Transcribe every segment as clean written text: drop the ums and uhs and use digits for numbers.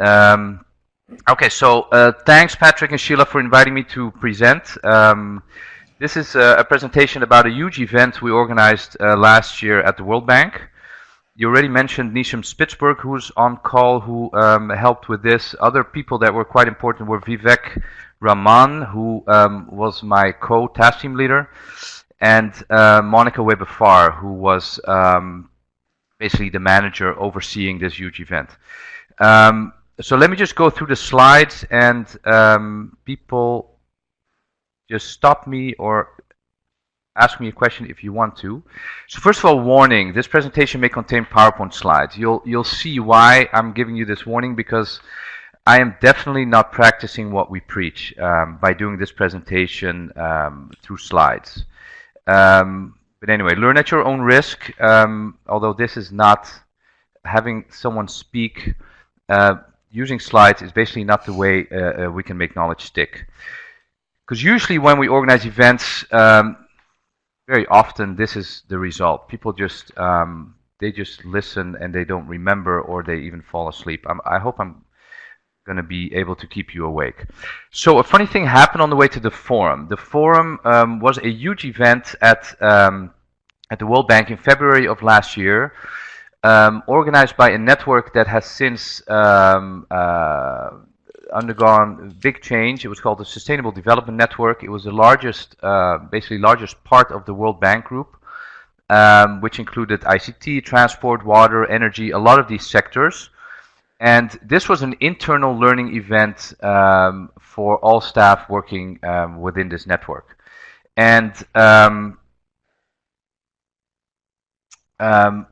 Okay, so thanks Patrick and Sheila for inviting me to present. This is a presentation about a huge event we organized last year at the World Bank. You already mentioned Nisham Spitzberg, who's on call, who helped with this. Other people that were quite important were Vivek Raman, who was my co-task team leader, and Monica Weber-Farr, who was basically the manager overseeing this huge event. So let me just go through the slides, and people just stop me or ask me a question if you want to. So first of all, warning, this presentation may contain PowerPoint slides. You'll see why I'm giving you this warning, because I am definitely not practicing what we preach by doing this presentation through slides. But anyway, learn at your own risk, although this is not having someone speak. Using slides is basically not the way we can make knowledge stick. Because usually when we organize events, very often this is the result. People just, they just listen and they don't remember, or they even fall asleep. I hope I'm going to be able to keep you awake. So a funny thing happened on the way to the forum. The forum was a huge event at the World Bank in February of last year. Organized by a network that has since undergone big change. It was called the Sustainable Development Network. It was the largest, basically largest part of the World Bank Group, which included ICT, transport, water, energy, a lot of these sectors. And this was an internal learning event for all staff working within this network. And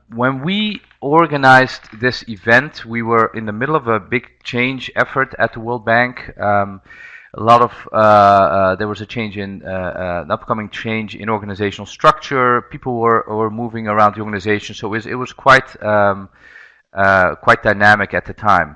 when we organized this event, we were in the middle of a big change effort at the World Bank. A lot of there was a change in an upcoming change in organizational structure. People were moving around the organization, so it was quite quite dynamic at the time.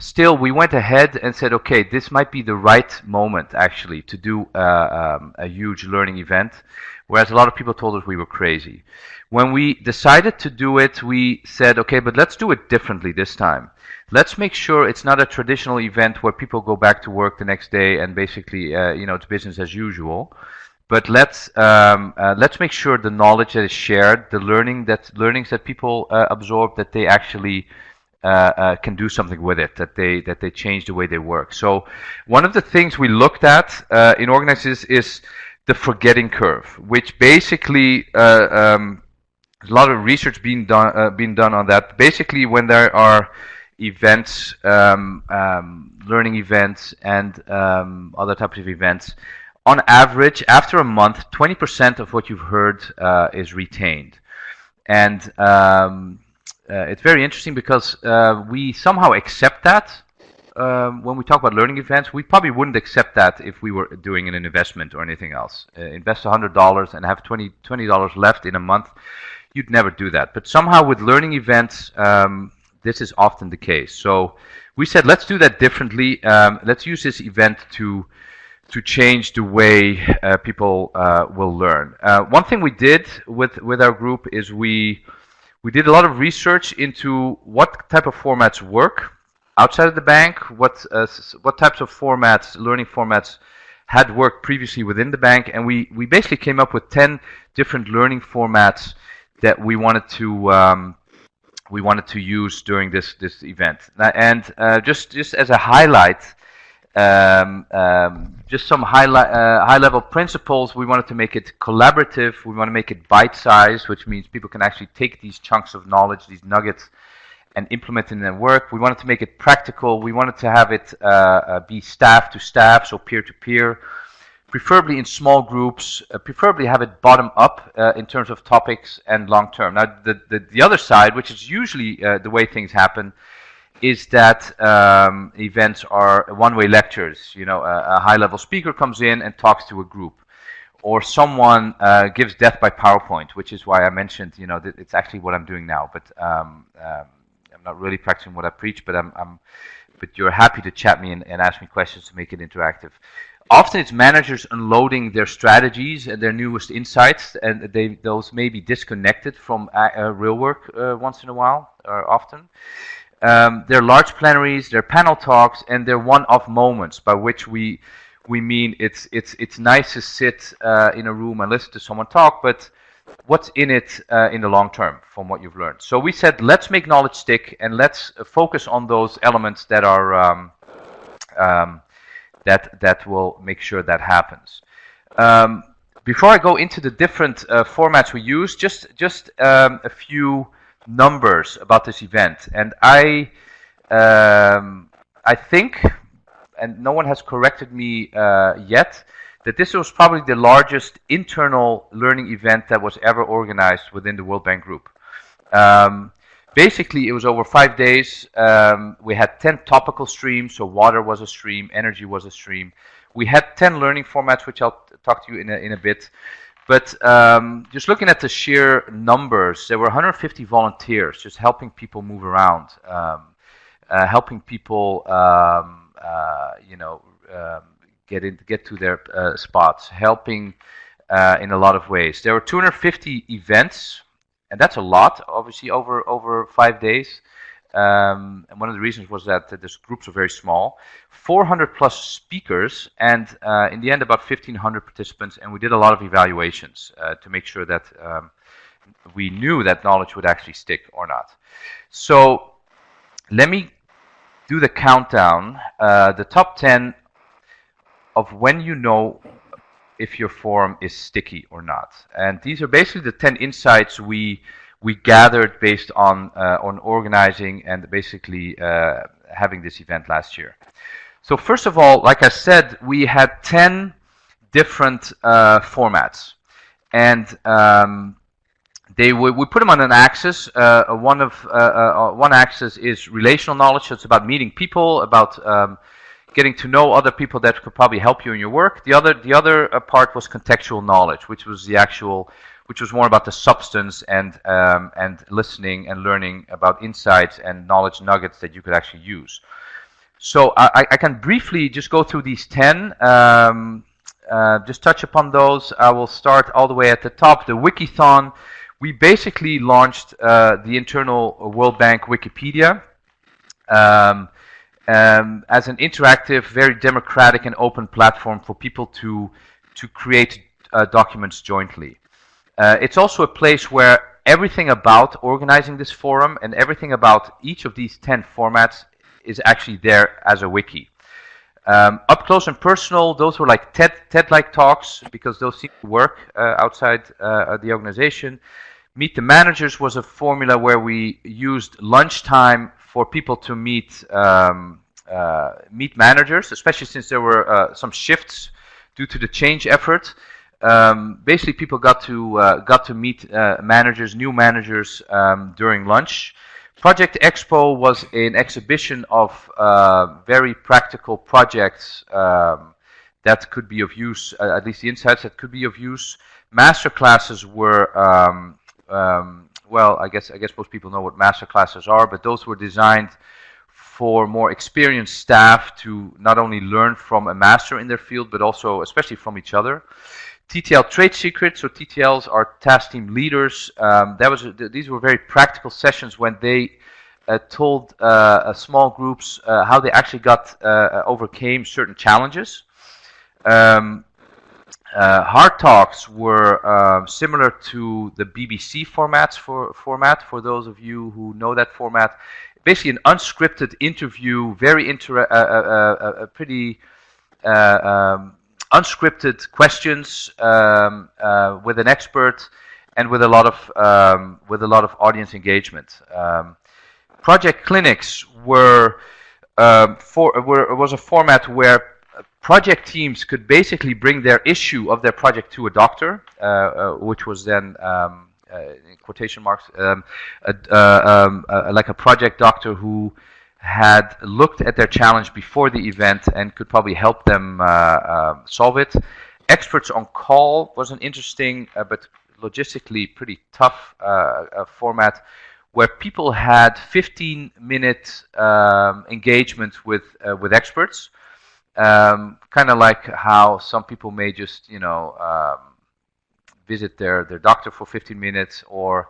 Still, we went ahead and said, okay, this might be the right moment actually to do a huge learning event, whereas a lot of people told us we were crazy. When we decided to do it, we said, okay, but let's do it differently this time. Let's make sure it's not a traditional event where people go back to work the next day and basically, you know, it's business as usual. But let's make sure the knowledge that is shared, the learnings that people absorb, that they actually can do something with it, that they change the way they work. So one of the things we looked at in organizers is the forgetting curve, which basically there's a lot of research being done on that. Basically, when there are events, learning events, and other types of events, on average, after a month, 20% of what you've heard is retained. And it's very interesting because we somehow accept that. When we talk about learning events, we probably wouldn't accept that if we were doing an investment or anything else. Invest $100 and have $20 left in a month. You'd never do that. But somehow with learning events, this is often the case. So we said, let's do that differently. Let's use this event to change the way people will learn. One thing we did with our group is we did a lot of research into what type of formats work outside of the bank, what types of formats, learning formats, had worked previously within the bank, and we basically came up with 10 different learning formats that we wanted to use during this event. And just as a highlight, just some high-level principles. We wanted to make it collaborative. We want to make it bite-sized, which means people can actually take these chunks of knowledge, these nuggets, and implement in their work. We wanted to make it practical. We wanted to have it be staff to staff, so peer to peer, preferably in small groups. Preferably have it bottom up in terms of topics and long term. Now, the other side, which is usually the way things happen, is that events are one-way lectures. You know, a high-level speaker comes in and talks to a group, or someone gives death by PowerPoint, which is why I mentioned, you know, it's actually what I'm doing now. But I'm not really practicing what I preach, but but you're happy to chat me and ask me questions to make it interactive. Often it's managers unloading their strategies and their newest insights, and those may be disconnected from real work once in a while, or often. They're large plenaries, they're panel talks, and they're one-off moments, by which we mean it's nice to sit in a room and listen to someone talk, but what's in it in the long term from what you've learned. So we said, let's make knowledge stick, and let's focus on those elements that are that will make sure that happens. Before I go into the different formats we use, just a few numbers about this event. And I think, and no one has corrected me yet, that this was probably the largest internal learning event that was ever organized within the World Bank Group. Basically, it was over 5 days. We had 10 topical streams, so water was a stream, energy was a stream. We had 10 learning formats, which I'll talk to you in a bit. But just looking at the sheer numbers, there were 150 volunteers just helping people move around, helping people, get to their spots, helping in a lot of ways. There were 250 events, and that's a lot, obviously, over 5 days. And one of the reasons was that these groups are very small. 400 plus speakers, and in the end about 1,500 participants, and we did a lot of evaluations to make sure that we knew that knowledge would actually stick or not. So let me do the countdown, the top 10 of when you know if your forum is sticky or not. And these are basically the 10 insights we gathered based on organizing and basically having this event last year. So first of all, like I said, we had 10 different formats, and we put them on an axis. One axis is relational knowledge, so it's about meeting people, about getting to know other people that could probably help you in your work. The other part was contextual knowledge, which was more about the substance and listening and learning about insights and knowledge nuggets that you could actually use. So I can briefly just go through these 10, just touch upon those. I will start all the way at the top, the Wikithon. We basically launched the internal World Bank Wikipedia as an interactive, very democratic and open platform for people to create documents jointly. It's also a place where everything about organizing this forum and everything about each of these 10 formats is actually there as a wiki. Up close and personal, those were like TED-like talks, because those seem to work outside the organization. Meet the Managers was a formula where we used lunchtime for people to meet managers, especially since there were some shifts due to the change effort. Basically, people got to meet new managers during lunch. Project Expo was an exhibition of very practical projects that could be of use, at least the insights that could be of use. Master classes were, well, I guess most people know what master classes are, but those were designed for more experienced staff to not only learn from a master in their field, but also, especially from each other. TTL Trade Secrets, so TTLs are task team leaders. These were very practical sessions when they told small groups how they actually overcame certain challenges. Hard Talks were similar to the BBC format for those of you who know that format. Basically, an unscripted interview, very pretty unscripted questions with an expert and with a lot of audience engagement. Project clinics was a format where project teams could basically bring their issue of their project to a doctor, which was then, in quotation marks, like a project doctor who had looked at their challenge before the event and could probably help them solve it. Experts on Call was an interesting but logistically pretty tough format, where people had 15-minute engagement with experts, kind of like how some people may just visit their doctor for 15 minutes, or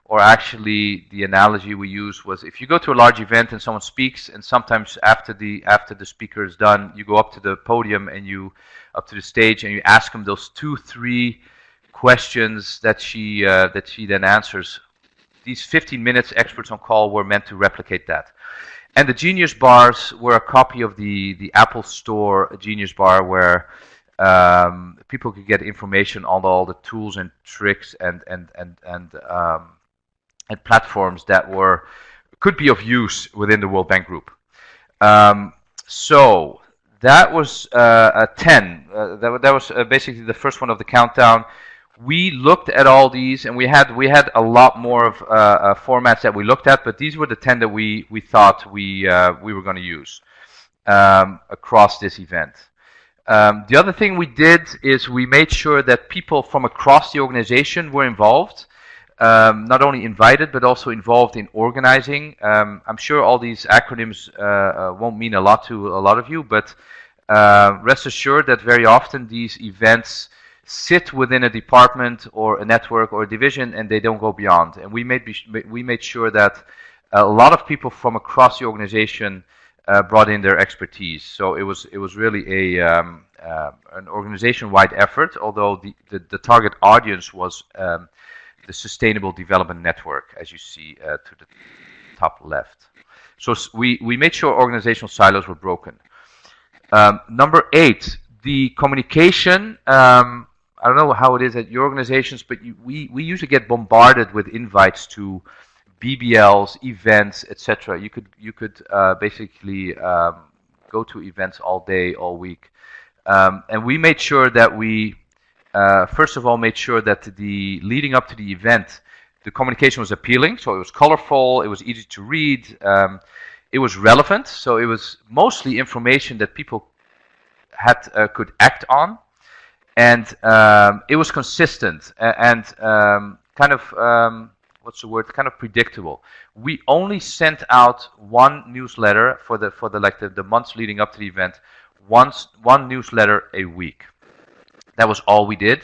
or actually the analogy we used was if you go to a large event and someone speaks, and sometimes after the speaker is done, you go up to the podium and you up to the stage and you ask them those 2-3 questions that she then answers. These 15 minutes experts on call were meant to replicate that. And the Genius Bars were a copy of the Apple Store Genius Bar, where people could get information on all the tools and tricks and platforms that could be of use within the World Bank Group. So that was a 10. That was basically the first one of the countdown. We looked at all these, and we had a lot more of formats that we looked at, but these were the 10 that we thought we were going to use across this event. The other thing we did is we made sure that people from across the organization were involved, not only invited but also involved in organizing. I'm sure all these acronyms won't mean a lot to a lot of you, but rest assured that very often these events sit within a department or a network or a division, and they don't go beyond. And we made sure that a lot of people from across the organization brought in their expertise. So it was really an organization-wide effort, although the target audience was the Sustainable Development Network, as you see to the top left. So we made sure organizational silos were broken. Number 8, the communication. I don't know how it is at your organizations, but we usually get bombarded with invites to BBLs, events, etc. You could basically go to events all day, all week, and we made sure that we first of all made sure that the leading up to the event, the communication was appealing, so it was colorful, it was easy to read, it was relevant, so it was mostly information that people could act on. And it was consistent and kind of what's the word? Kind of predictable. We only sent out one newsletter for the months leading up to the event. One newsletter a week. That was all we did,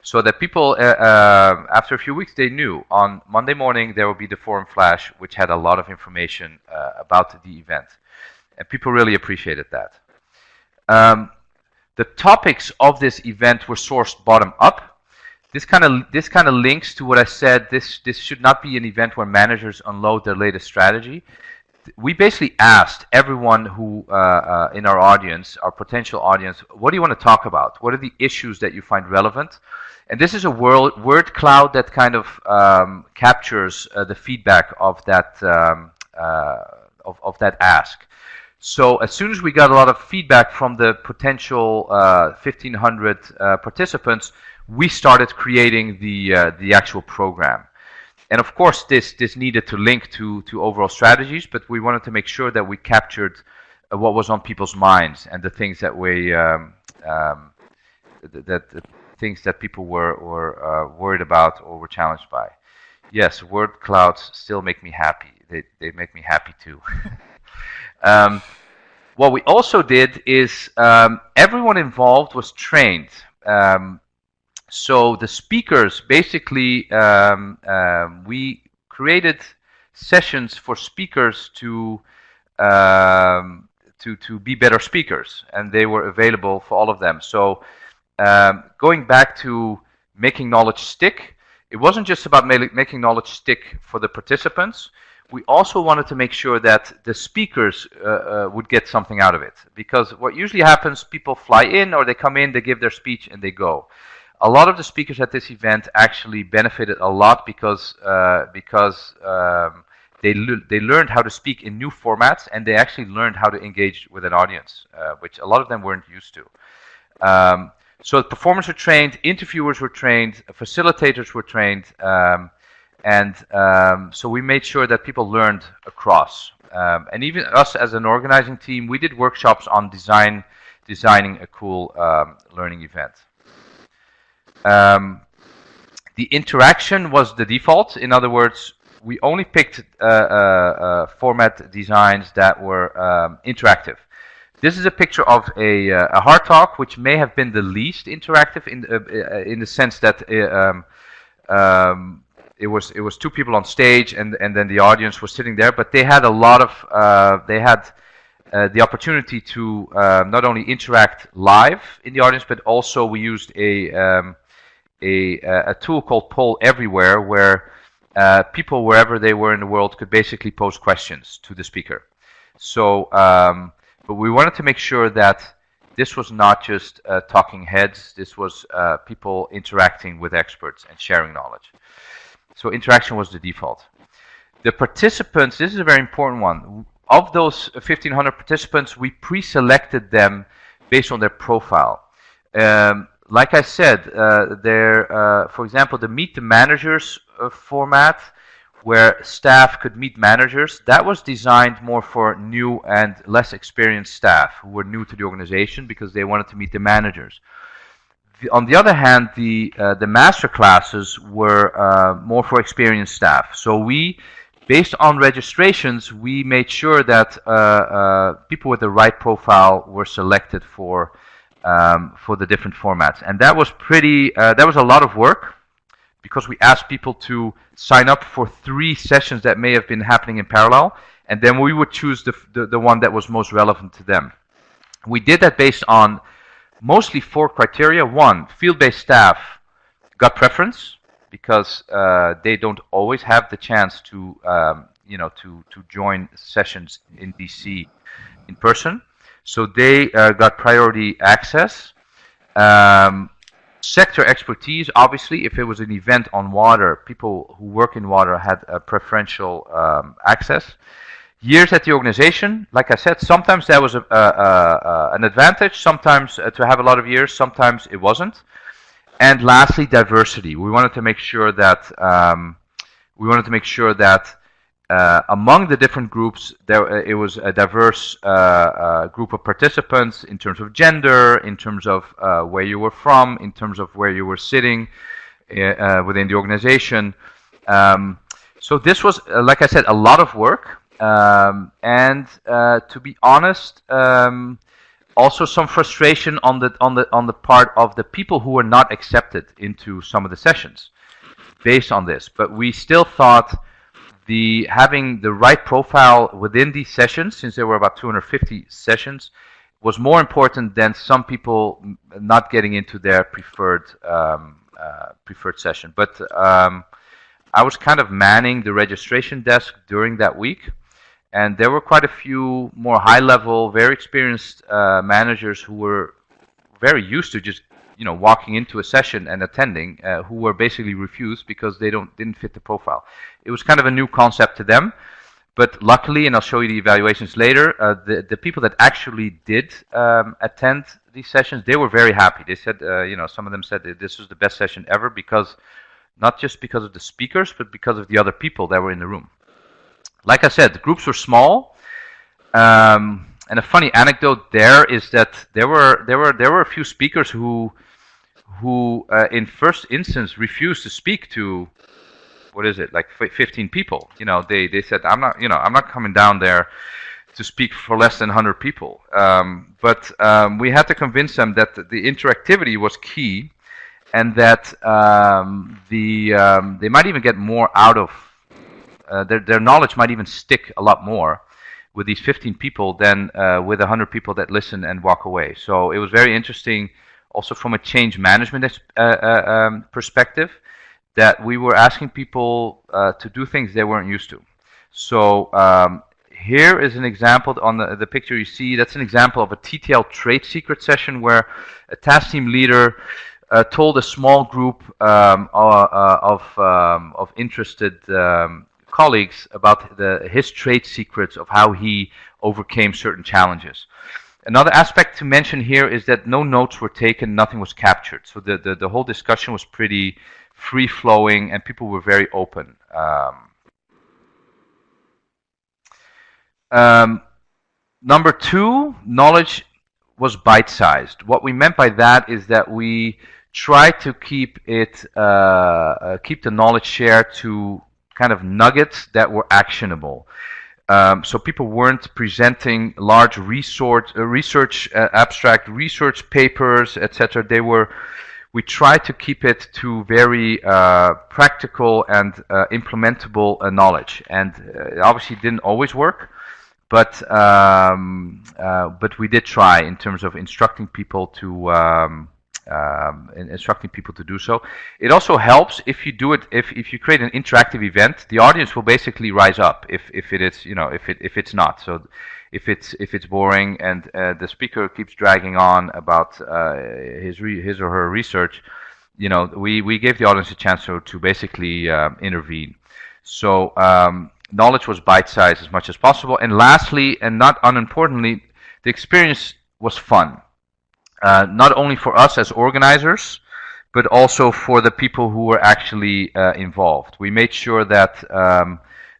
so that people after a few weeks they knew on Monday morning there would be the forum flash, which had a lot of information about the event, and people really appreciated that. The topics of this event were sourced bottom up. This kind of links to what I said. This should not be an event where managers unload their latest strategy. We basically asked everyone who in our audience, our potential audience, what do you want to talk about? What are the issues that you find relevant? And this is a word cloud that kind of captures the feedback of that of that ask. So as soon as we got a lot of feedback from the potential 1,500 participants, we started creating the actual program. And of course, this needed to link to overall strategies, but we wanted to make sure that we captured what was on people's minds and the things that things that people were worried about or were challenged by. Yes, word clouds still make me happy. They make me happy too. What we also did is everyone involved was trained. So the speakers, basically, we created sessions for speakers to be better speakers, and they were available for all of them. So going back to making knowledge stick, it wasn't just about making knowledge stick for the participants. We also wanted to make sure that the speakers would get something out of it. Because what usually happens, people fly in or they come in, they give their speech and they go. A lot of the speakers at this event actually benefited a lot because they learned how to speak in new formats, and they actually learned how to engage with an audience, which a lot of them weren't used to. So performers were trained, interviewers were trained, facilitators were trained, so we made sure that people learned across. And even us as an organizing team, we did workshops on designing a cool learning event. The interaction was the default. In other words, we only picked format designs that were interactive. This is a picture of a hard talk, which may have been the least interactive in the sense that it was two people on stage, and then the audience was sitting there. But they had a lot of the opportunity to not only interact live in the audience, but also we used a tool called Poll Everywhere, where people wherever they were in the world could basically pose questions to the speaker. So, but we wanted to make sure that this was not just talking heads. This was people interacting with experts and sharing knowledge. So interaction was the default. The participants, this is a very important one. Of those 1,500 participants, we pre-selected them based on their profile. Like I said, for example, the Meet the Managers format, where staff could meet managers, that was designed more for new and less experienced staff who were new to the organization because they wanted to meet the managers. On the other hand, the master classes were more for experienced staff. So we, based on registrations, we made sure that people with the right profile were selected for the different formats, and that was that was a lot of work, because we asked people to sign up for 3 sessions that may have been happening in parallel, and then we would choose the one that was most relevant to them. We did that based on mostly 4 criteria. 1, field-based staff got preference, because they don't always have the chance to to join sessions in DC in person, so they got priority access. Sector expertise, obviously, if it was an event on water, people who work in water had preferential access. Years at the organization, like I said, sometimes that was an advantage, sometimes to have a lot of years, sometimes it wasn't. And lastly, diversity. We wanted to make sure that among the different groups, it was a diverse group of participants in terms of gender, in terms of where you were from, in terms of where you were sitting within the organization. So this was, like I said, a lot of work, and to be honest, also some frustration on the part of the people who were not accepted into some of the sessions based on this. But we still thought having the right profile within these sessions, since there were about 250 sessions, was more important than some people not getting into their preferred session. But I was kind of manning the registration desk during that week, and there were quite a few more high-level, very experienced managers who were very used to just walking into a session and attending, who were basically refused because they didn't fit the profile. It was kind of a new concept to them, but luckily, and I'll show you the evaluations later, the people that actually did attend these sessions, they were very happy. They said, some of them said that this was the best session ever, because not just because of the speakers, but because of the other people that were in the room. Like I said, the groups were small. And a funny anecdote there is that there were a few speakers who in first instance refused to speak to, what is it, like 15 people. They said, I'm not coming down there to speak for less than 100 people. But we had to convince them that the interactivity was key, and that they might even get more out of their knowledge, might even stick a lot more with these 15 people than with 100 people that listen and walk away. So it was very interesting, also from a change management perspective, that we were asking people to do things they weren't used to. So here is an example on the picture you see. That's an example of a TTL trade secret session where a task team leader told a small group of interested colleagues about his trade secrets of how he overcame certain challenges. Another aspect to mention here is that no notes were taken, nothing was captured. So the whole discussion was pretty free-flowing, and people were very open. Number 2, knowledge was bite-sized. What we meant by that is that we tried to keep the knowledge share to kind of nuggets that were actionable. So people weren't presenting large research abstract research papers, etc. we try to keep it to very practical and implementable knowledge. And it obviously didn't always work, but we did try in terms of instructing people to do so. It also helps if you do it, if you create an interactive event, the audience will basically rise up if it is, if it's not. So if it's boring and the speaker keeps dragging on about his or her research, we gave the audience a chance to basically intervene. So knowledge was bite-sized as much as possible. And lastly, and not unimportantly, the experience was fun. Not only for us as organizers, but also for the people who were actually involved. We made sure that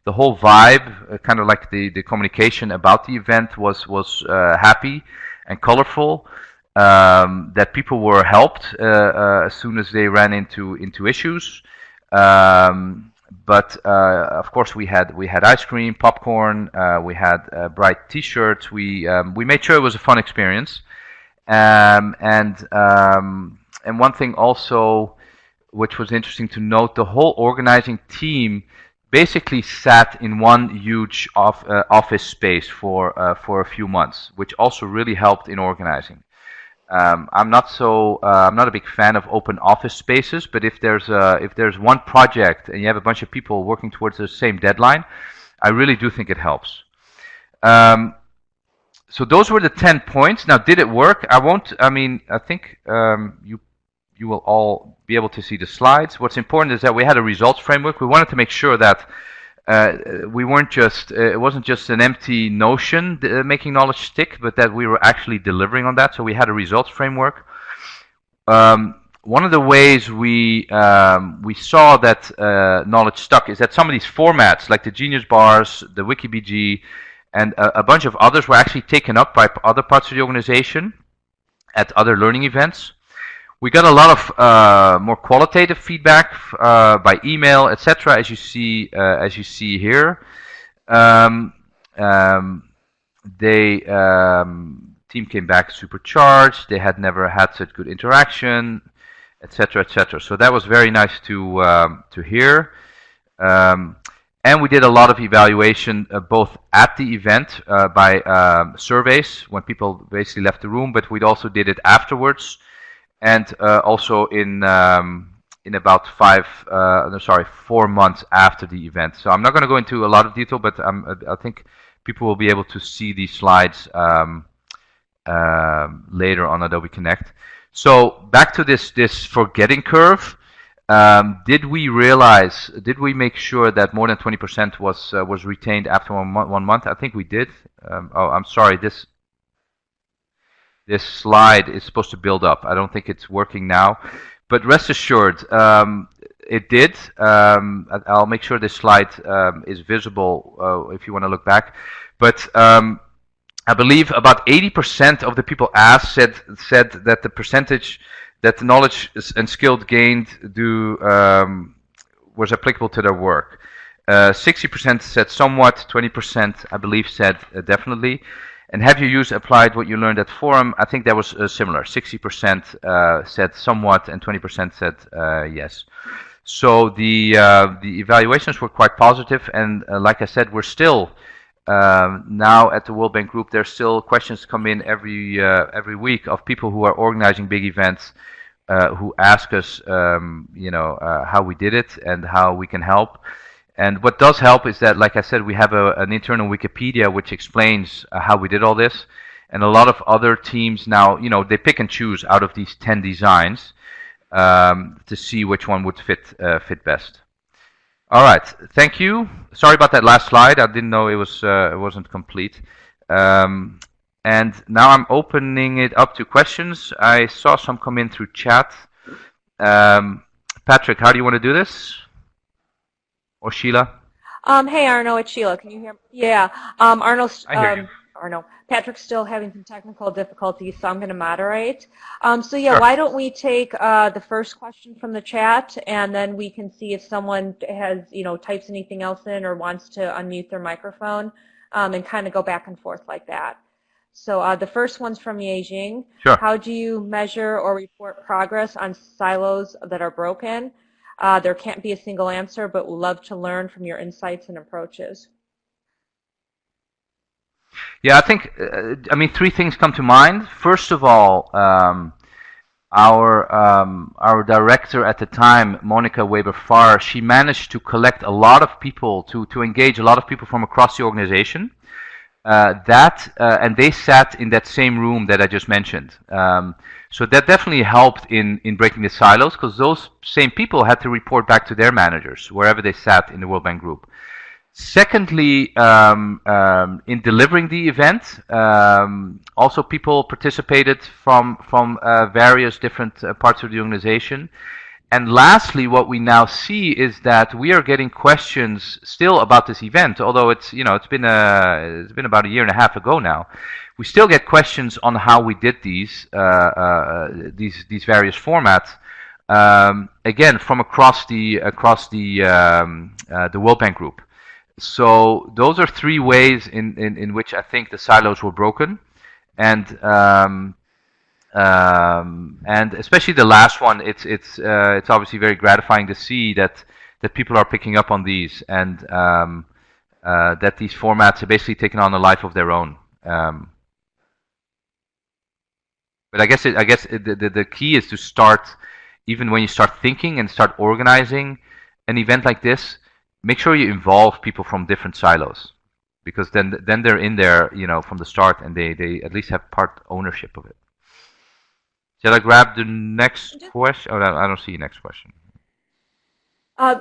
the whole vibe, kind of like the communication about the event, was happy and colorful. That people were helped as soon as they ran into issues. But of course, we had ice cream, popcorn. We had bright T-shirts. We made sure it was a fun experience. And one thing also, which was interesting to note, the whole organizing team basically sat in one huge office space for a few months, which also really helped in organizing. I'm not a big fan of open office spaces, but if there's one project and you have a bunch of people working towards the same deadline, I really do think it helps. So those were the 10 points. Now, did it work? I think you will all be able to see the slides. What's important is that we had a results framework. We wanted to make sure that we weren't just, it wasn't just an empty notion making knowledge stick, but that we were actually delivering on that. So we had a results framework. One of the ways we saw that knowledge stuck is that some of these formats, like the Genius Bars, the WikiBG, and a bunch of others, were actually taken up by other parts of the organization at other learning events. We got a lot of more qualitative feedback by email, etc., as you see here. Team came back supercharged. They had never had such good interaction, etc., etc. So that was very nice to hear. And we did a lot of evaluation both at the event by surveys when people basically left the room, but we also did it afterwards. And also in about 4 months after the event. So I'm not going to go into a lot of detail, but I think people will be able to see these slides later on Adobe Connect. So back to this forgetting curve. Did we make sure that more than 20% was retained after 1 month? I think we did. Oh, I'm sorry. This slide is supposed to build up. I don't think it's working now, but rest assured, it did. I'll make sure this slide is visible if you want to look back. But I believe about 80% of the people asked said that the percentage that the knowledge and skill gained was applicable to their work. 60% said somewhat, 20% I believe said definitely. And have you applied what you learned at Forum? I think that was similar. 60% said somewhat, and 20% said yes. So the evaluations were quite positive, and like I said, we're still now at the World Bank Group. There's still questions come in every week of people who are organizing big events who ask us, how we did it and how we can help. And what does help is that, like I said, we have an internal Wikipedia which explains how we did all this. And a lot of other teams now, they pick and choose out of these 10 designs to see which one would fit best. All right, thank you. Sorry about that last slide. I didn't know it wasn't complete. And now I'm opening it up to questions. I saw some come in through chat. Patrick, how do you want to do this? Or Sheila? Hey Arno, it's Sheila. Can you hear me? Yeah. Arno's I hear you. Arno. Patrick's still having some technical difficulties, so I'm going to moderate. So yeah, Sure. why don't we take the first question from the chat, and then we can see if someone has, types anything else in or wants to unmute their microphone, and kind of go back and forth like that. So the first one's from Yejing. Sure. How do you measure or report progress on silos that are broken? There can't be a single answer, but we'd love to learn from your insights and approaches. Yeah, I think, I mean, three things come to mind. First of all, our director at the time, Monica Weber-Farr, she managed to collect a lot of people, to engage a lot of people from across the organization. And they sat in that same room that I just mentioned. So that definitely helped in breaking the silos, because those same people had to report back to their managers wherever they sat in the World Bank Group. Secondly, in delivering the event, also people participated from various different parts of the organization. And lastly, what we now see is that we are getting questions still about this event, although it's been about a year and a half ago now. We still get questions on how we did these various formats. Again, from across the World Bank Group. So those are three ways in which I think the silos were broken, and especially the last one. It's obviously very gratifying to see that people are picking up on these, and that these formats are basically taking on a life of their own. But I guess the key is to start, even when you start thinking and start organizing an event like this, make sure you involve people from different silos, because then they're in there, from the start, and they at least have part ownership of it. Shall I grab the next question? Oh, no, I don't see the next question.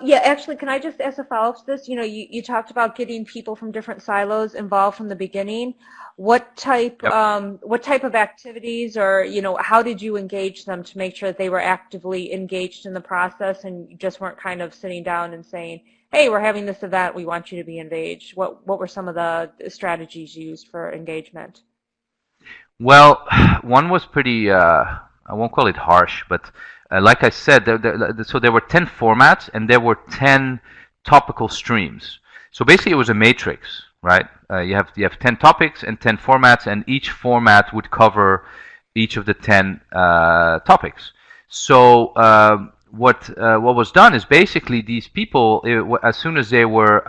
Yeah, actually, can I just ask a follow-up to this? You talked about getting people from different silos involved from the beginning. What type of activities, or how did you engage them to make sure that they were actively engaged in the process and you just weren't kind of sitting down and saying, "Hey, we're having this event. We want you to be engaged." What were some of the strategies used for engagement? Well, one was pretty, I won't call it harsh, but like I said, so there were 10 formats and there were 10 topical streams. So basically it was a matrix, right? You have 10 topics and 10 formats, and each format would cover each of the 10 topics. So what was done is basically these people, as soon as they were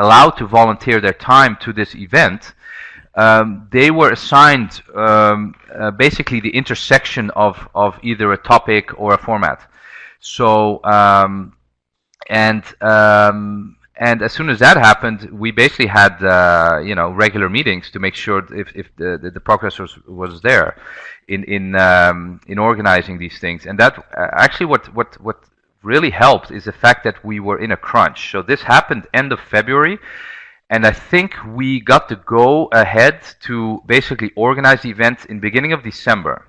allowed to volunteer their time to this event, they were assigned basically the intersection of either a topic or a format. So and as soon as that happened, we basically had regular meetings to make sure if the progress was there in organizing these things. And that actually what really helped is the fact that we were in a crunch. So this happened end of February. And I think we got to go ahead to basically organize the event in beginning of December.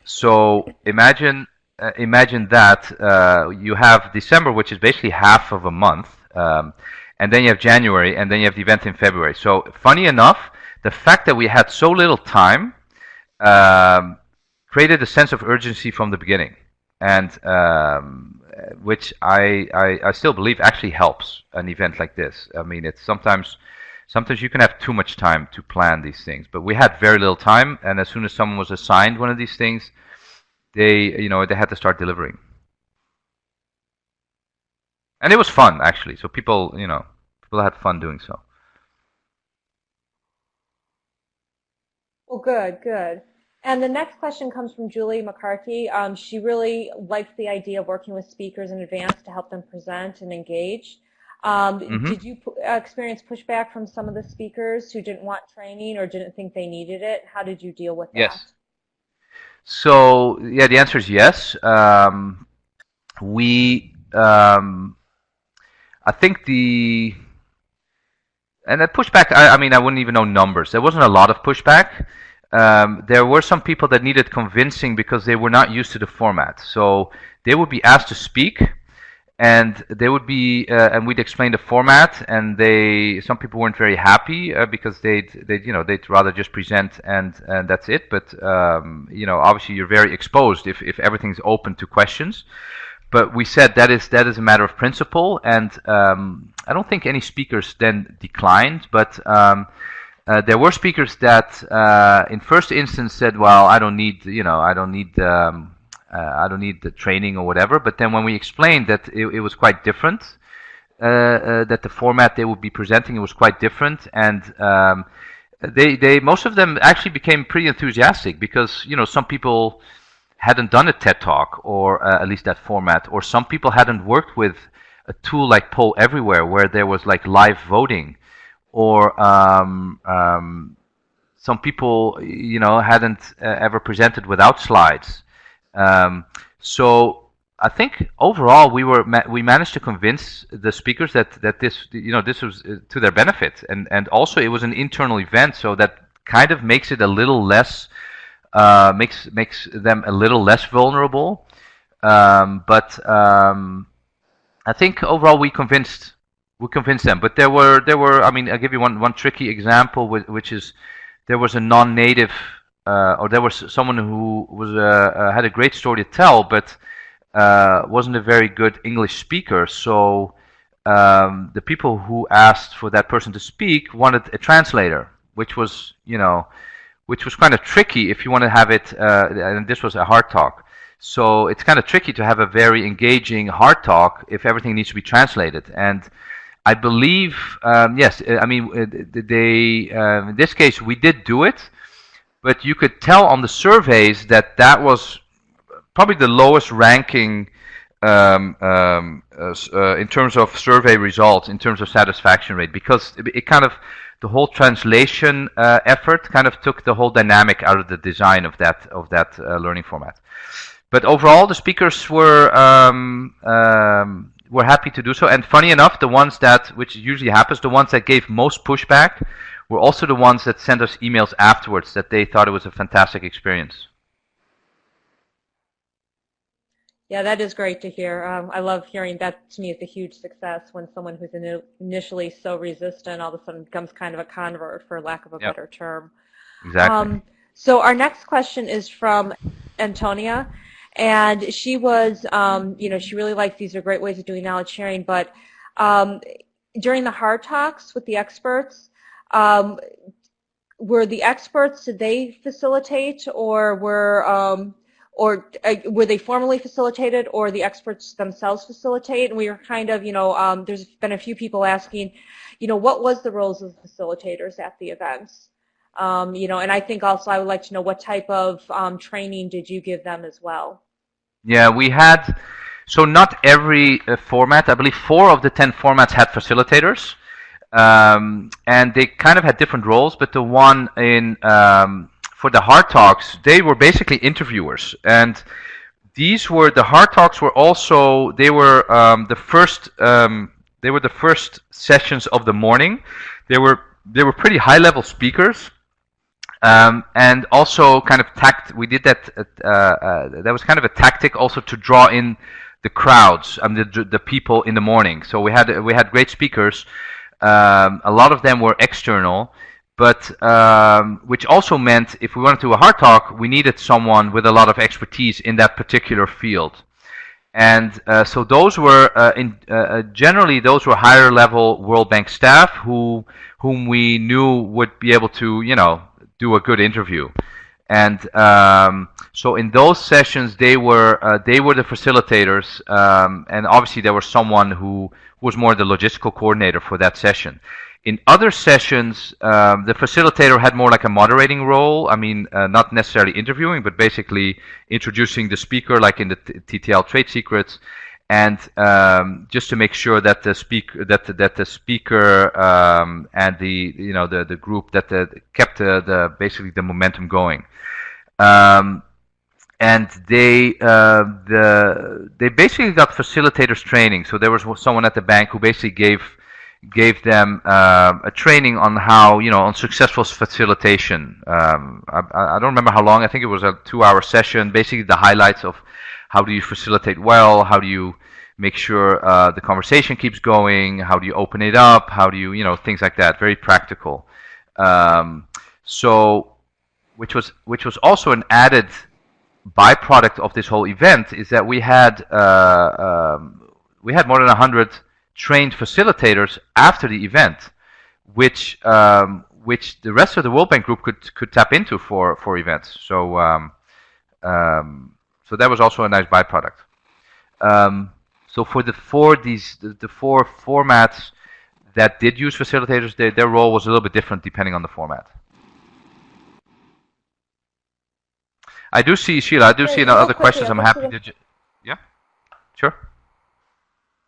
So imagine that you have December, which is basically half of a month, and then you have January, and then you have the event in February. So funny enough, the fact that we had so little time created a sense of urgency from the beginning, and which I still believe actually helps an event like this. I mean, it's sometimes you can have too much time to plan these things, but we had very little time, and as soon as someone was assigned one of these things, they had to start delivering. And it was fun, actually. So people had fun doing so. Well, good. And the next question comes from Julie McCarthy. She really likes the idea of working with speakers in advance to help them present and engage. Did you experience pushback from some of the speakers who didn't want training or didn't think they needed it? How did you deal with that? Yes. So yeah, the answer is yes. I think and the pushback, I mean, I wouldn't even know numbers. There wasn't a lot of pushback. There were some people that needed convincing because they were not used to the format. So they would be asked to speak, and they would be, and we'd explain the format, and some people weren't very happy because they'd rather just present and that's it. But obviously you're very exposed if everything's open to questions. but we said that is a matter of principle, and I don't think any speakers then declined, but there were speakers that in first instance said, well, I don't need, I don't need the training or whatever. But then when we explained that it was quite different, that the format they would be presenting, it was quite different, and they most of them actually became pretty enthusiastic, because some people hadn't done a TED Talk, or at least that format, or some people hadn't worked with a tool like Poll Everywhere, where there was like live voting, or some people hadn't ever presented without slides. So I think overall we managed to convince the speakers that this this was to their benefit, and also it was an internal event, so that kind of makes it a little less makes them a little less vulnerable. But I think overall we convinced them. But there were I mean, I'll give you one tricky example, which is there was a non-native or there was someone who was had a great story to tell, but wasn't a very good English speaker. So the people who asked for that person to speak wanted a translator, which was kind of tricky if you want to have it. And this was a hard talk, so it's kind of tricky to have a very engaging hard talk if everything needs to be translated. And I believe, yes, I mean, in this case we did do it, but you could tell on the surveys that was probably the lowest ranking in terms of survey results, in terms of satisfaction rate, because it kind of, the whole translation effort kind of took the whole dynamic out of the design of that learning format. But overall, the speakers were happy to do so. And funny enough, the ones which usually happens, the ones that gave most pushback were also the ones that sent us emails afterwards that they thought it was a fantastic experience. Yeah, that is great to hear. I love hearing that. To me, it's a huge success when someone who's initially so resistant all of a sudden becomes kind of a convert, for lack of a better term. Exactly. So our next question is from Antonia, and she was, she really likes, these are great ways of doing knowledge sharing, but during the hard talks with the experts, were the experts, did they facilitate, or were they formally facilitated, or the experts themselves facilitate? And we were kind of, there's been a few people asking, what was the roles of the facilitators at the events? And I think also I would like to know what type of training did you give them as well? Yeah, we had, so not every format, I believe 4 of the 10 formats had facilitators, and they kind of had different roles, but the one for the hard talks, they were basically interviewers, and the hard talks were also, they were the first sessions of the morning. They were pretty high level speakers, and also kind of we did that. That was kind of a tactic also to draw in the crowds and the people in the morning. So we had great speakers. A lot of them were external. But which also meant if we wanted to do a hard talk, we needed someone with a lot of expertise in that particular field. And so those were, generally, those were higher level World Bank staff whom we knew would be able to, do a good interview. And so in those sessions, they were the facilitators, and obviously there was someone who was more the logistical coordinator for that session. In other sessions, the facilitator had more like a moderating role. I mean, not necessarily interviewing, but basically introducing the speaker, like in the TTL Trade Secrets, and just to make sure that the speaker, and the group kept basically the momentum going. And they basically got facilitators training. So there was someone at the bank who basically gave them a training on how, on successful facilitation. I don't remember how long. I think it was a 2-hour session. Basically, the highlights of how do you facilitate well, how do you make sure the conversation keeps going, how do you open it up, how do you, things like that. Very practical. So, which was also an added byproduct of this whole event is that we had more than 100 trained facilitators after the event, which the rest of the World Bank Group could tap into for events. So that was also a nice byproduct. So for the four formats that did use facilitators, their role was a little bit different depending on the format. I do see, Sheila, I do see other questions. I'm happy to... Yeah, sure.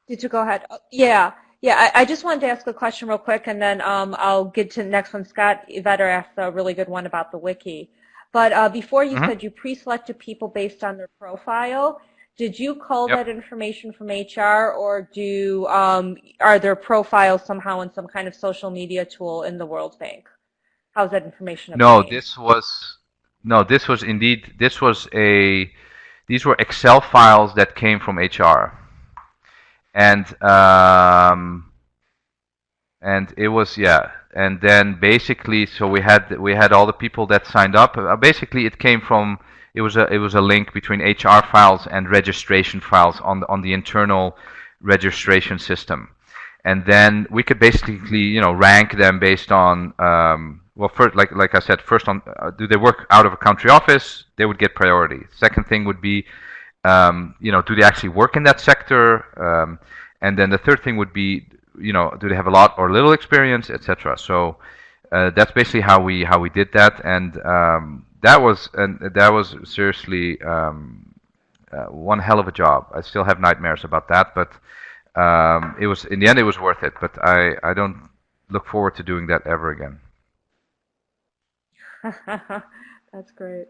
Did you go ahead? Yeah. I just wanted to ask a question real quick, and then I'll get to the next one. Scott Vetter asked a really good one about the wiki. But before you said you pre-selected people based on their profile. Did you cull that information from HR, or are their profiles somehow in some kind of social media tool in the World Bank? How's that information obtained? These were Excel files that came from HR. And it was, and then basically, so we had all the people that signed up. Basically, it was a link between HR files and registration files on the internal registration system, and then we could basically rank them based on well, first, like I said, first on do they work out of a country office? They would get priority. Second thing would be do they actually work in that sector? And then the third thing would be, do they have a lot or little experience, etc. So that's basically how we did that, and that was seriously one hell of a job. I still have nightmares about that, but it was, in the end, it was worth it. But I don't look forward to doing that ever again. That's great.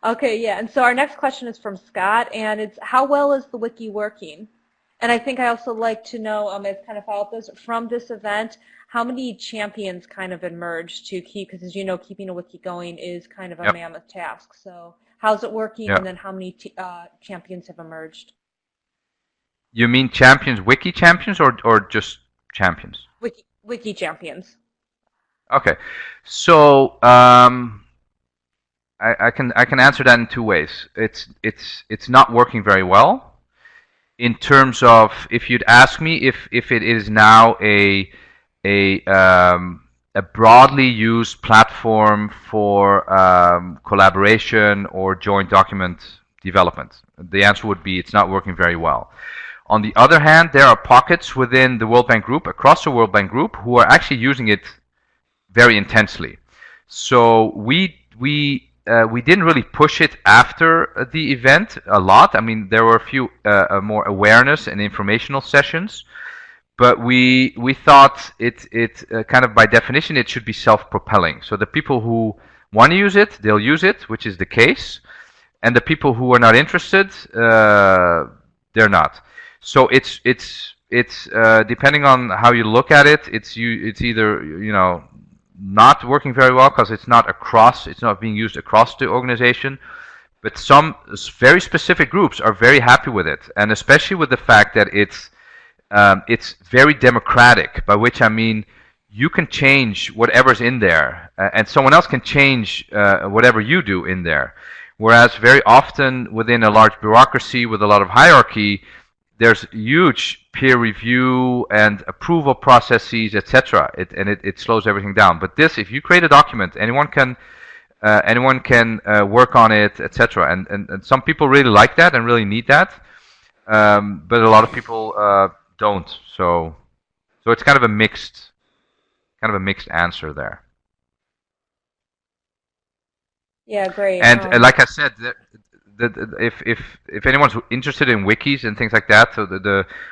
Okay, yeah, and so our next question is from Scott, and it's, how well is the wiki working? And I think I also like to know, as kind of follow up this, from this event, how many champions kind of emerged to keep, because as you know, keeping a wiki going is kind of a mammoth task. So how's it working, and then how many champions have emerged? You mean champions, wiki champions, or just champions? Wiki champions. Okay, so I can answer that in two ways. It's not working very well. In terms of, if you'd ask me if it is now a broadly used platform for collaboration or joint document development, the answer would be it's not working very well. On the other hand, there are pockets within the World Bank Group, across the World Bank Group, who are actually using it very intensely. So we didn't really push it after the event a lot. I mean, there were a few more awareness and informational sessions, but we thought it kind of by definition it should be self-propelling. So the people who want to use it, they'll use it, which is the case, and the people who are not interested, they're not. So it's depending on how you look at it, it's either not working very well because it's not being used across the organization, but some very specific groups are very happy with it, and especially with the fact that it's very democratic, by which I mean you can change whatever's in there, and someone else can change whatever you do in there. Whereas very often within a large bureaucracy with a lot of hierarchy, there's huge peer review and approval processes, etc. It slows everything down. But this, if you create a document, anyone can work on it, etc. And some people really like that and really need that, but a lot of people don't. So it's kind of a mixed answer there. Yeah, great. And like I said, if anyone's interested in wikis and things like that, so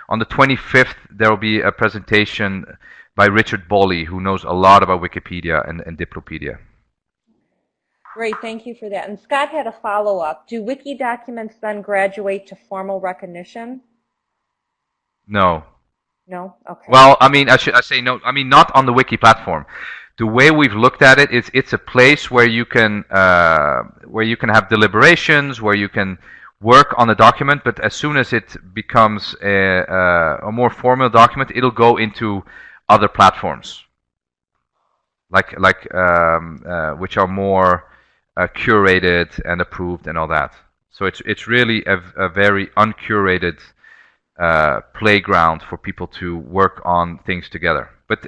on the 25th there will be a presentation by Richard Bolly, who knows a lot about Wikipedia and Diplopedia. Great, thank you for that. And Scott had a follow-up. Do wiki documents then graduate to formal recognition? No. No? Okay. Well, I mean, I say no. I mean, not on the wiki platform. The way we've looked at it is it's a place where you can have deliberations, where you can work on a document, but as soon as it becomes a more formal document, it'll go into other platforms, which are more curated and approved and all that. So it's really a very uncurated playground for people to work on things together. But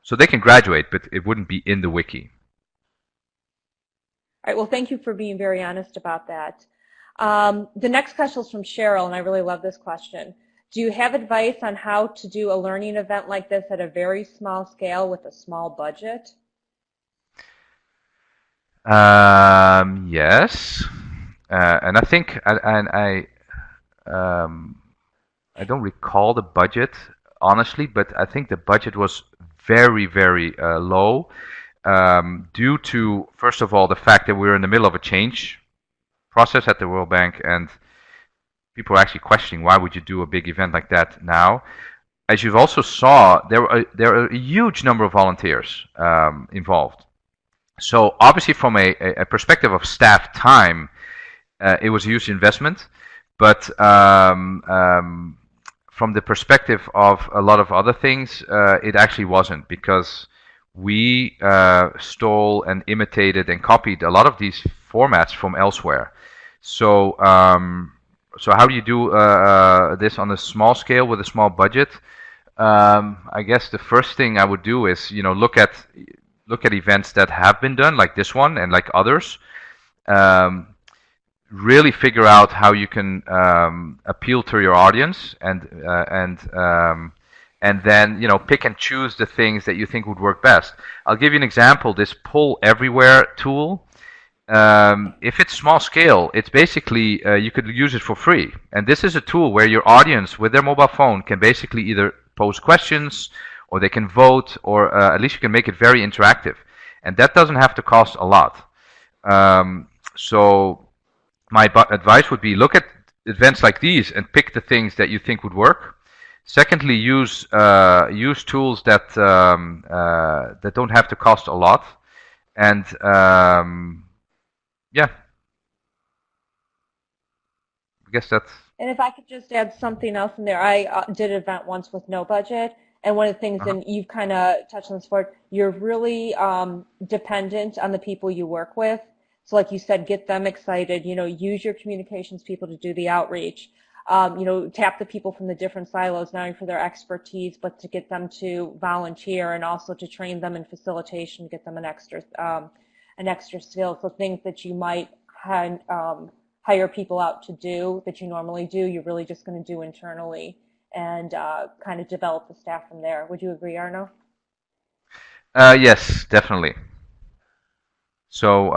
so they can graduate, but it wouldn't be in the wiki. All right, well, thank you for being very honest about that. The next question is from Cheryl, and I really love this question. Do you have advice on how to do a learning event like this at a very small scale with a small budget? Yes, and I think um, I don't recall the budget honestly, but I think the budget was very low due to first of all the fact that we were in the middle of a change process at the World Bank, and people are actually questioning why would you do a big event like that now. As you've also saw, there are a huge number of volunteers involved. So obviously, from a perspective of staff time, it was a huge investment, but from the perspective of a lot of other things, it actually wasn't, because we stole and imitated and copied a lot of these formats from elsewhere. So, so how do you do this on a small scale with a small budget? I guess the first thing I would do is, look at events that have been done, like this one and like others. Really figure out how you can appeal to your audience, and then pick and choose the things that you think would work best. I'll give you an example. This Poll Everywhere tool. If it's small scale, it's basically you could use it for free. And this is a tool where your audience, with their mobile phone, can basically either pose questions, or they can vote, or at least you can make it very interactive. And that doesn't have to cost a lot. So my advice would be, look at events like these and pick the things that you think would work. Secondly, use tools that that don't have to cost a lot. And yeah, I guess that's. And if I could just add something else in there, I did an event once with no budget, and one of the things, Uh-huh. and you've kind of touched on this before, you're really dependent on the people you work with. So like you said, get them excited, use your communications people to do the outreach. Tap the people from the different silos, not only for their expertise, but to get them to volunteer, and also to train them in facilitation, get them an extra skill. So things that you might hire people out to do that you normally do, you're really just going to do internally, and kind of develop the staff from there. Would you agree, Arno? Yes, definitely. So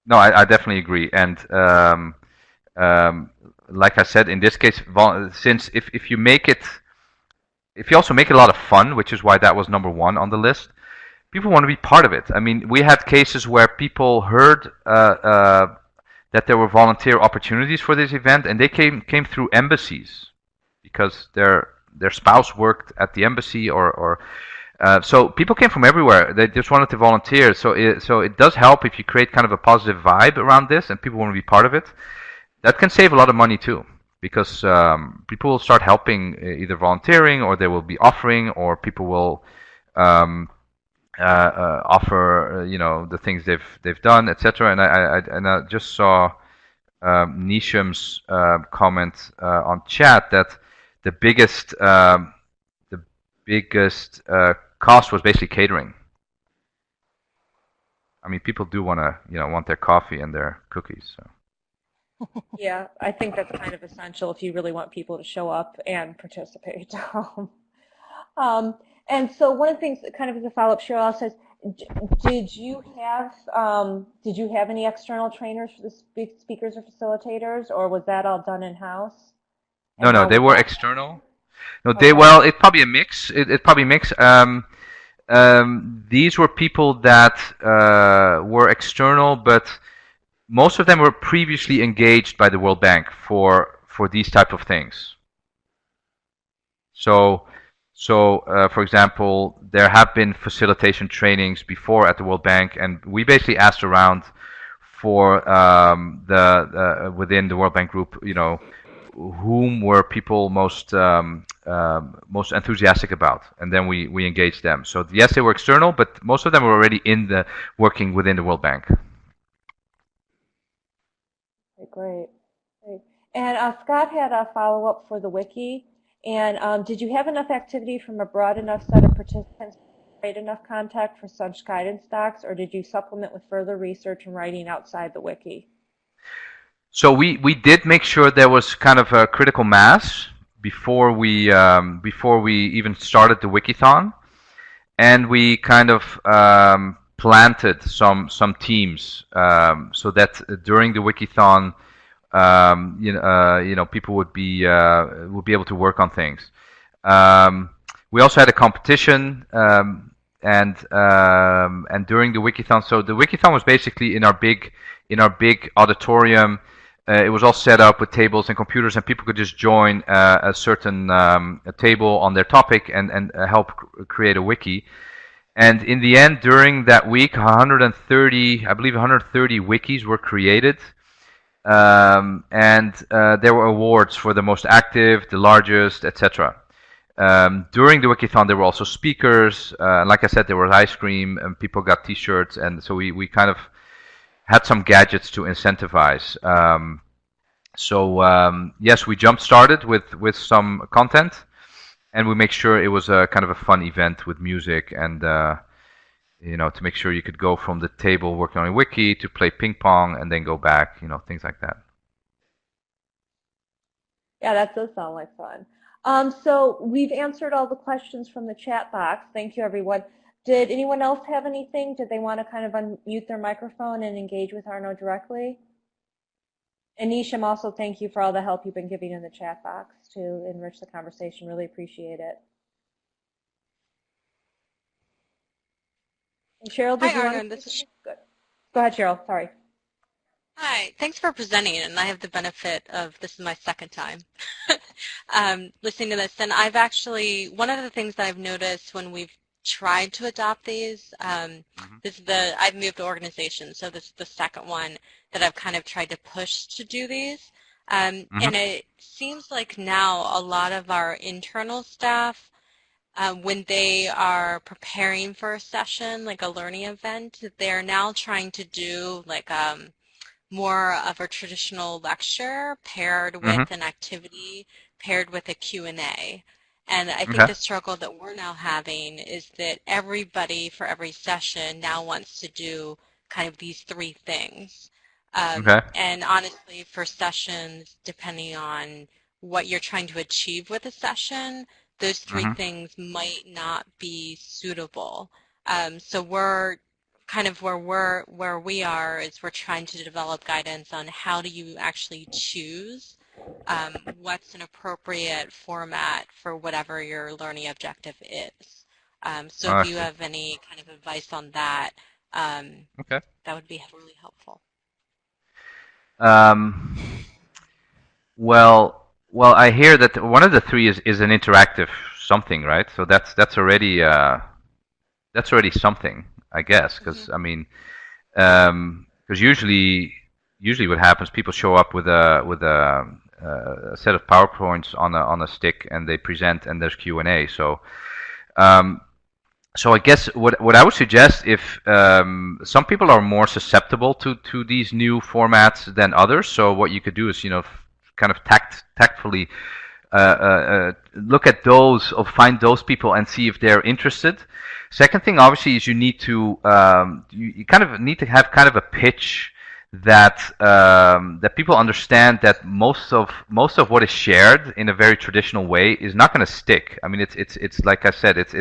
no, I definitely agree. And like I said, in this case, since if you make it, if you also make it a lot of fun, which is why that was number one on the list, people want to be part of it. I mean, we had cases where people heard that there were volunteer opportunities for this event, and they came through embassies because their spouse worked at the embassy, or so people came from everywhere. They just wanted to volunteer. So it does help if you create kind of a positive vibe around this, and people want to be part of it. That can save a lot of money too, because people will start helping, either volunteering, or they will be offering, or people will offer the things they've done, etc. And I just saw Nisham's comment on chat that the biggest cost was basically catering. I mean, people do want their coffee and their cookies. So. Yeah, I think that's kind of essential if you really want people to show up and participate. And so one of the things, kind of as a follow-up, Cheryl says, did you have any external trainers for the speakers or facilitators, or was that all done in-house? And No, how they was were that? external. No, Okay. it's probably a mix. It's probably a mix. These were people that were external, but most of them were previously engaged by the World Bank for these type of things. So, for example, there have been facilitation trainings before at the World Bank, and we basically asked around for the within the World Bank group, whom were people most enthusiastic about, and then we engaged them. So yes, they were external, but most of them were already working within the World Bank. great. Great. And Scott had a follow-up for the wiki. And did you have enough activity from a broad enough set of participants to create enough content for such guidance docs, or did you supplement with further research and writing outside the wiki? So we did make sure there was kind of a critical mass before we even started the Wikithon, and we kind of planted some teams so that during the Wikithon, people would be able to work on things. We also had a competition, and during the Wikithon, so the Wikithon was basically in our big auditorium. It was all set up with tables and computers, and people could just join a certain a table on their topic and help create a wiki. And in the end, during that week, 130, I believe 130 wikis were created. And there were awards for the most active, the largest, etc. During the Wikithon, there were also speakers. Like I said, there was ice cream, and people got T-shirts, and so we kind of had some gadgets to incentivize. Yes, we jump started with some content, and we make sure it was a kind of a fun event with music and to make sure you could go from the table working on a wiki to play ping pong and then go back, things like that. Yeah, that does sound like fun. So we've answered all the questions from the chat box. Thank you, everyone. Did anyone else have anything? Did they want to kind of unmute their microphone and engage with Arno directly? And Nisham, also thank you for all the help you've been giving in the chat box to enrich the conversation. Really appreciate it. And Cheryl, did you want to? Good. Go ahead, Cheryl. Sorry. Hi, thanks for presenting, and I have the benefit of this is my second time listening to this, and I've actually, one of the things that I've noticed when we've tried to adopt these, I've moved organizations, so this is the second one that I've kind of tried to push to do these, and it seems like now a lot of our internal staff, when they are preparing for a session, like a learning event, they're now trying to do like more of a traditional lecture paired with an activity, paired with a Q&A. And I think the struggle that we're now having is that everybody for every session now wants to do kind of these three things. And honestly, for sessions, depending on what you're trying to achieve with a session, those three things might not be suitable. So we're kind of where we are is we're trying to develop guidance on how do you actually choose what's an appropriate format for whatever your learning objective is. So if you have any kind of advice on that, that would be really helpful. Well, I hear that one of the three is an interactive something, right? So that's already something, I guess, because I mean, because usually what happens, people show up with a set of PowerPoints on a stick, and they present, and there's Q&A. So I guess what I would suggest, if some people are more susceptible to these new formats than others, so what you could do is kind of tactfully look at those, or find those people and see if they're interested. Second thing, obviously, is you need to you kind of need to have kind of a pitch that that people understand that most of what is shared in a very traditional way is not going to stick. I mean, it's like I said, it's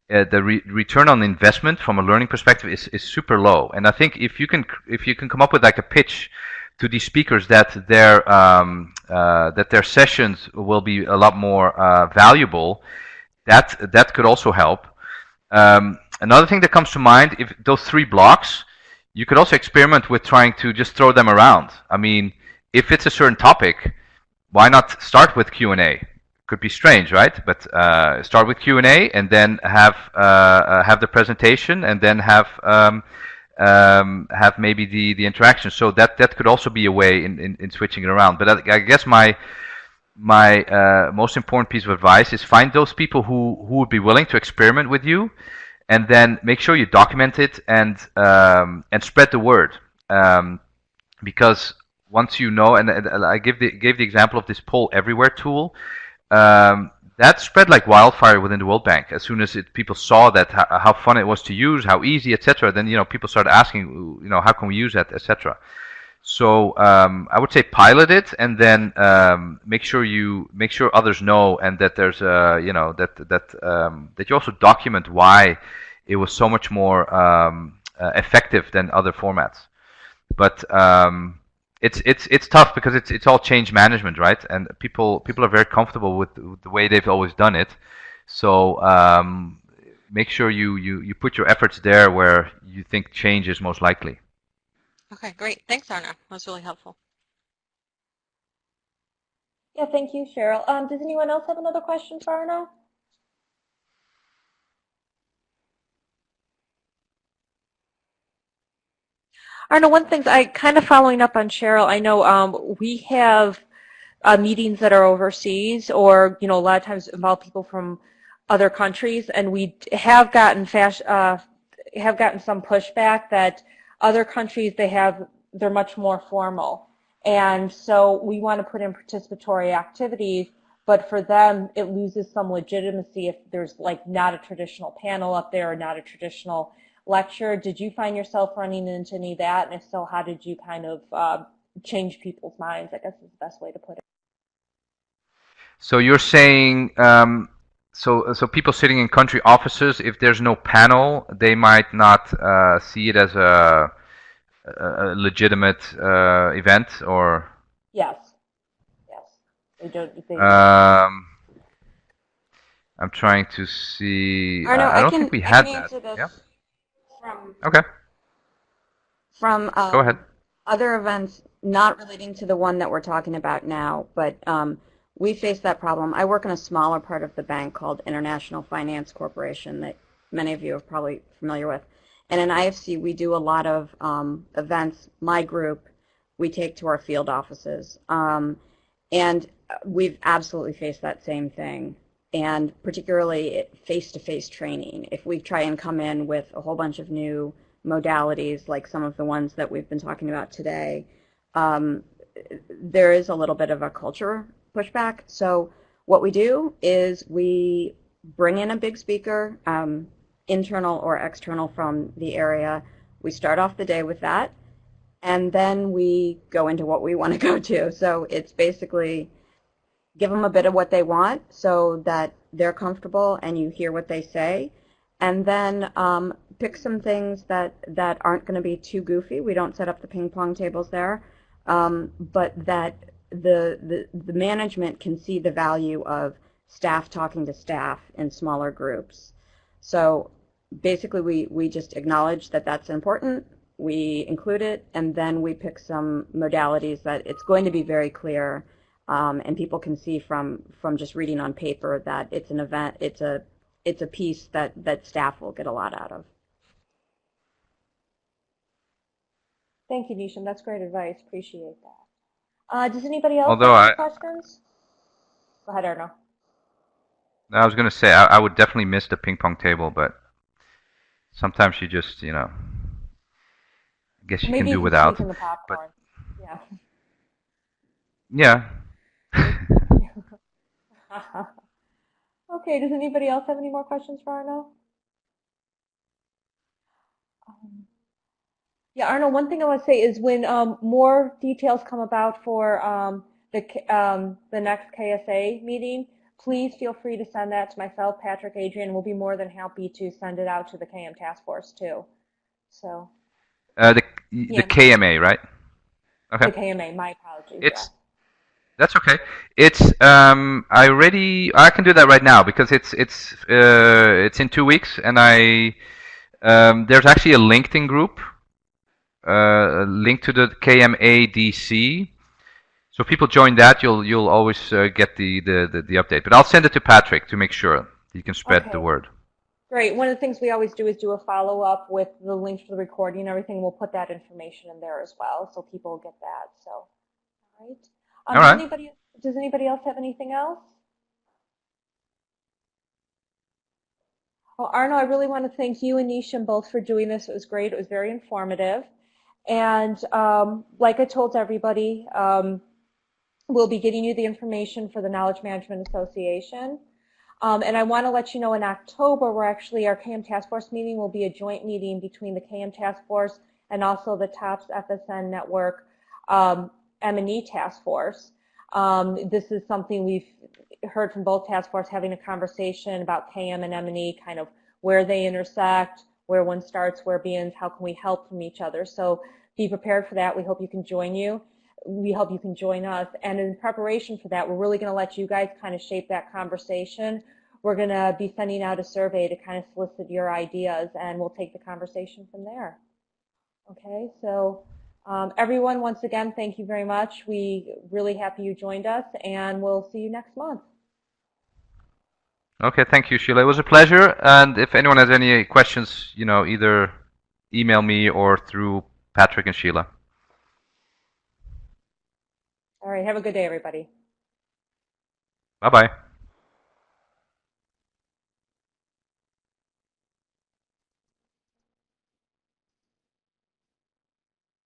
the return on investment from a learning perspective is super low. And I think if you can come up with like a pitch to these speakers that their sessions will be a lot more valuable, that could also help. Another thing that comes to mind, if those three blocks, you could also experiment with trying to just throw them around. I mean, if it's a certain topic, why not start with Q&A? Could be strange, right? But start with Q&A, and then have the presentation, and then have maybe the interaction. So that could also be a way in switching it around. But I guess my most important piece of advice is find those people who would be willing to experiment with you, and then make sure you document it and spread the word. Because once you know, and I gave the example of this poll everywhere tool. That spread like wildfire within the World Bank. As soon as people saw that how fun it was to use, how easy, etc., then people started asking, how can we use that, etc. So I would say pilot it, and then make sure others know, and that there's that you also document why it was so much more effective than other formats. But it's tough because it's all change management, right? And people are very comfortable with the way they've always done it. So make sure you put your efforts there where you think change is most likely. Okay, great. Thanks, Arno. That was really helpful. Yeah, thank you, Cheryl. Does anyone else have another question for Arno? Arno, one thing I kind of following up on Cheryl, I know we have meetings that are overseas, or a lot of times involve people from other countries, and we have gotten some pushback that other countries they're much more formal, and so we want to put in participatory activities, but for them it loses some legitimacy if there's like not a traditional panel up there or not a traditional lecture. Did you find yourself running into any of that, and if so, how did you kind of change people's minds, I guess is the best way to put it? So you're saying, so people sitting in country offices, if there's no panel, they might not see it as a legitimate event, or? Yes. Yes. They don't. I'm trying to see. Arno, I don't think we had can that. answer this Yeah. from Okay. Go ahead. other events not relating to the one that we're talking about now, but we face that problem. I work in a smaller part of the bank called International Finance Corporation that many of you are probably familiar with. And in IFC, we do a lot of events. My group, we take to our field offices. And we've absolutely faced that same thing. And particularly face-to-face training. If we try and come in with a whole bunch of new modalities, like some of the ones that we've been talking about today, there is a little bit of a culture pushback. So what we do is we bring in a big speaker, internal or external from the area. We start off the day with that, and then we go into what we want to go to. So it's basically give them a bit of what they want so that they're comfortable and you hear what they say, and then pick some things that aren't going to be too goofy. We don't set up the ping pong tables there, but that the management can see the value of staff talking to staff in smaller groups. So basically we just acknowledge that that's important, we include it, and then we pick some modalities that it's going to be very clear, and people can see from just reading on paper that it's an event, it's a piece that staff will get a lot out of. Thank you, Nisham. That's great advice. Appreciate that. Does anybody else Although have any questions? Go ahead, Arno. I was going to say I would definitely miss the ping pong table, but sometimes you just, I guess you Maybe can do you without. sneak in the popcorn. But Yeah. yeah. Okay, does anybody else have any more questions for Arno? Yeah, Arno, one thing I want to say is when more details come about for the next KSA meeting, please feel free to send that to myself, Patrick, Adrian. We'll be more than happy to send it out to the KM task force too. So. The Yeah. KMA, right? Okay. The KMA, my apologies. It's That's okay. It's I can do that right now because it's in 2 weeks, and there's actually a LinkedIn group, link to the KMADC. So if people join that, you'll always get the update. But I'll send it to Patrick to make sure you can spread the word. Great. One of the things we always do is do a follow-up with the links for the recording and everything. We'll put that information in there as well, so people get that. So, all right. All right. Does anybody else have anything else? Well, Arno, I really want to thank you and Nisham both for doing this. It was great. It was very informative. And like I told everybody, we'll be getting you the information for the Knowledge Management Association. And I want to let you know in October, our KM Task Force meeting will be a joint meeting between the KM Task Force and also the TOPS FSN Network M&E Task Force. This is something we've heard from both task force having a conversation about KM and M&E, kind of where they intersect, where one starts, where begins, how can we help from each other. So be prepared for that. We hope you can join you. We hope you can join us. And in preparation for that, we're really going to let you guys kind of shape that conversation. We're going to be sending out a survey to kind of solicit your ideas, and we'll take the conversation from there. Okay, so everyone, once again, thank you very much. We really happy you joined us, and we'll see you next month. Okay, thank you, Sheila. It was a pleasure. And if anyone has any questions, either email me or through Patrick and Sheila. All right, have a good day, everybody. Bye-bye.